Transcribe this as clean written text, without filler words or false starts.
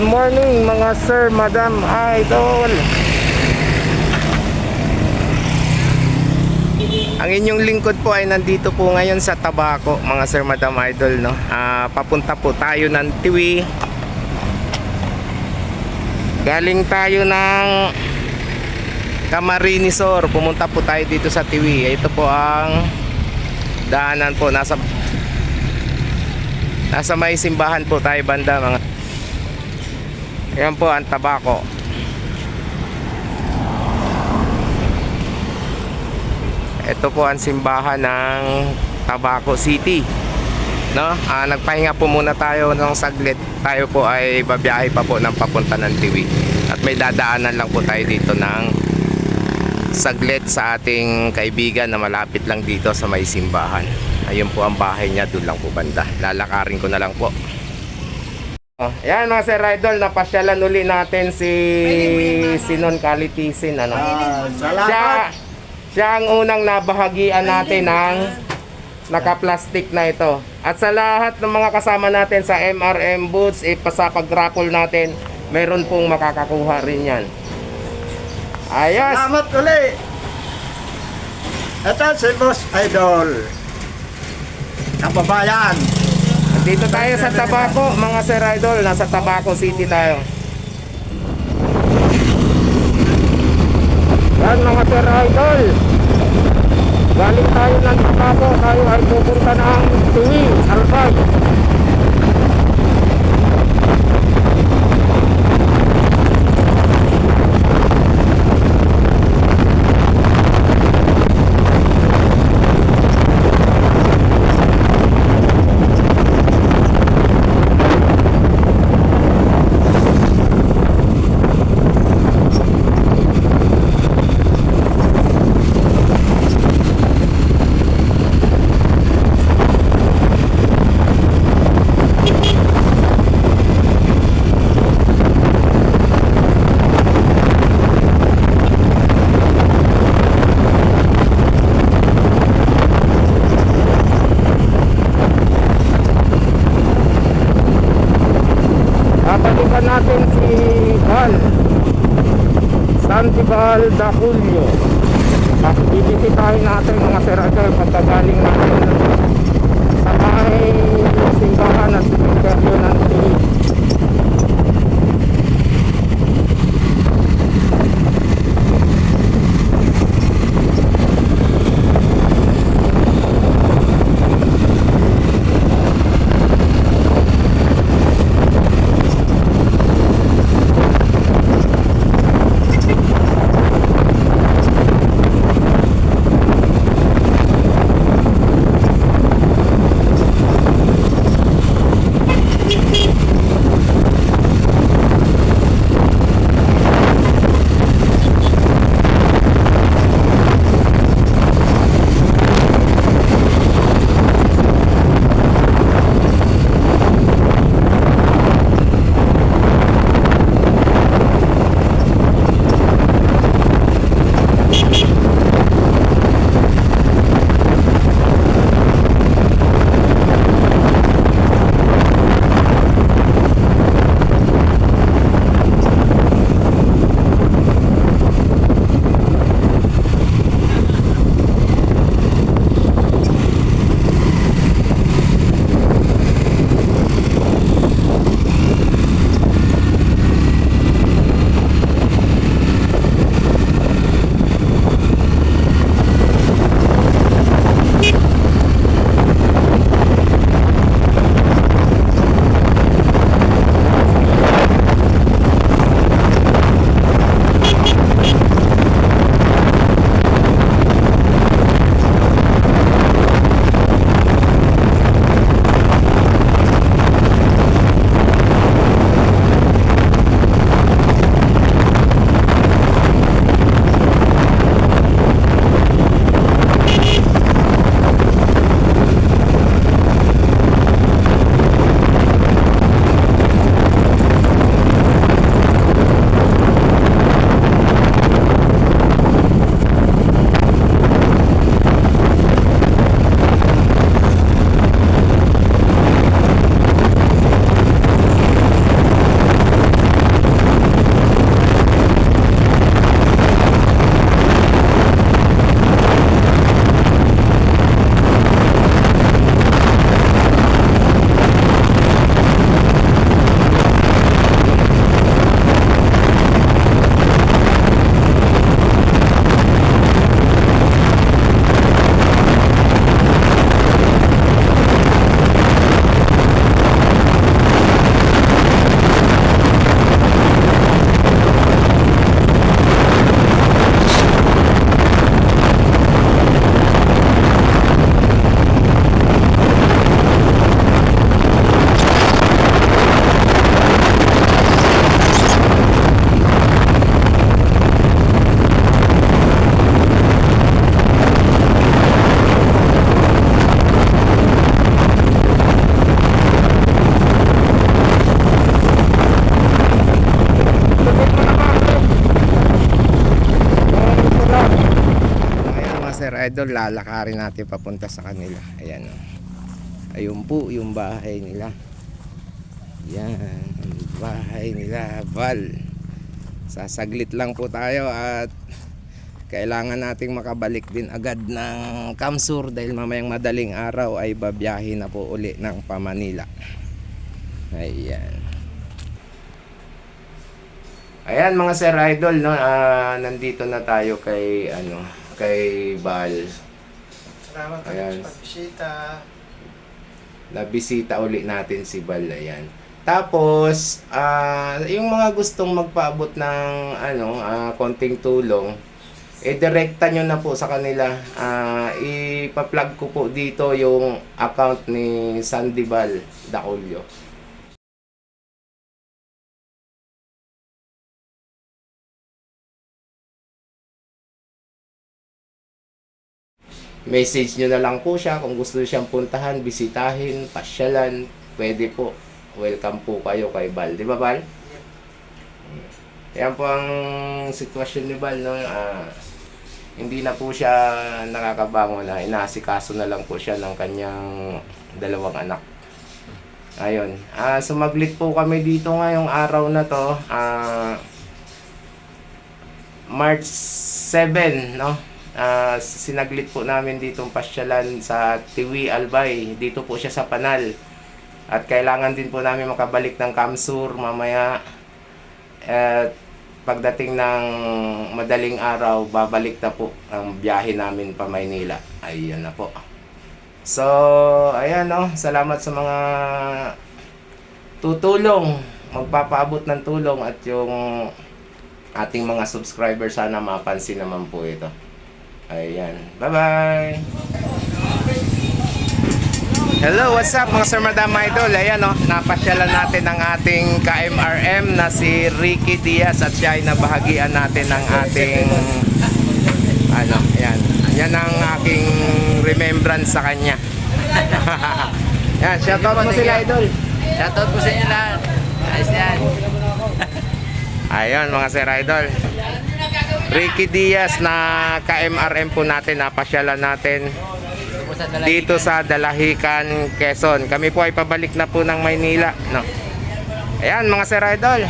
morning mga sir, madam, idol. Ang inyong lingkod po ay nandito po ngayon sa Tabaco, mga sir, madam, idol, no? Papunta po tayo ng Tiwi. Galing tayo ng Camarinesor, pumunta po tayo dito sa Tiwi. Ito po ang daanan po, nasa may simbahan po tayo banda, mga. Ayan po ang Tabaco. Ito po ang simbahan ng Tabaco City, no? Nagpahinga po muna tayo ng saglit. Tayo po ay babiyahe pa po ng papunta ng Tiwi. At may dadaanan lang po tayo dito ng saglit sa ating kaibigan na malapit lang dito sa may simbahan. Ayun po ang bahay niya, doon lang po banda. Lalakarin ko na lang po. Yan mga sir idol, napasyalan uli natin si Sinon Kalitisin, ano? Siya ang unang nabahagian natin ng naka-plastic na ito. At sa lahat ng mga kasama natin sa MRM booths, sa pag-raffle natin, mayroon pong makakakuha rin yan. Ayos! Salamat ulit! Ito si Boss Idol, kababayan. Dito tayo sa Tabaco, mga sir idol. Nasa Tabaco City tayo. Yan mga sir idol, galing tayo ng Tabaco. Tayo ay pupunta ng Tiwi, Albay. Babalikan natin si Val Santival da Julio. At bibisitahin natin mga sir idol pagkagaling natin sa may simbahan at simenteryo ng Tiwi. idol, lalakarin natin papunta sa kanila. Ayan o. Ayun po yung bahay nila. Yan, ang bahay nila, Val. Sasaglit lang po tayo at kailangan nating makabalik din agad ng Kamsur dahil mamayang madaling araw ay babiyahe na po uli ng Manila. Ayan. Ayan mga sir idol, no, nandito na tayo kay kay Val. Salamat Ayan. sa pagbisita. Nabisita uli natin si Val. Ayan. Tapos yung mga gustong magpaabot ng konting tulong, direkta nyo na po sa kanila. Ipa-plug ko po dito yung account ni Sandival Dacolio. Message nyo na lang po siya kung gusto siyang puntahan, bisitahin, pasyalan, pwede po. Welcome po kayo kay Val. Di ba, Val? Yan po ang sitwasyon ni Val, no? Hindi na po siya nakakabangon na. Inaasikaso na lang po siya ng kanyang 2 anak. Ayun. Sumaglit po kami dito ngayong araw na to. March 7, no? Sinaglit po namin ditong pasyalan sa Tiwi, Albay. Dito po siya sa Panal. At kailangan din po namin makabalik ng Kamsur mamaya. At pagdating ng madaling araw, babalik na po ang biyahe namin pa Maynila. Ayun na po. So, ayan no. Salamat sa mga tutulong, magpapaabot ng tulong at yung ating mga subscribers sana mapansin naman po ito. Ayan. Bye-bye! Hello, what's up mga Sir Madam Idol? Ayan o, napasyalan natin ang ating KMRM na si Ricky Diaz at siya ay nabahagian natin ng ating ayan. Yan ang aking remembrance sa kanya. Yan, shoutout mo sila Idol. Shoutout po sa inyo lahat. Ayos yan. Ayun mga Sir Idol. Ricky Diaz na KMRM po natin, napasyalan natin dito sa Dalahican, Quezon. Kami po ay pabalik na po ng Maynila, no. Ayan mga Sir Idol.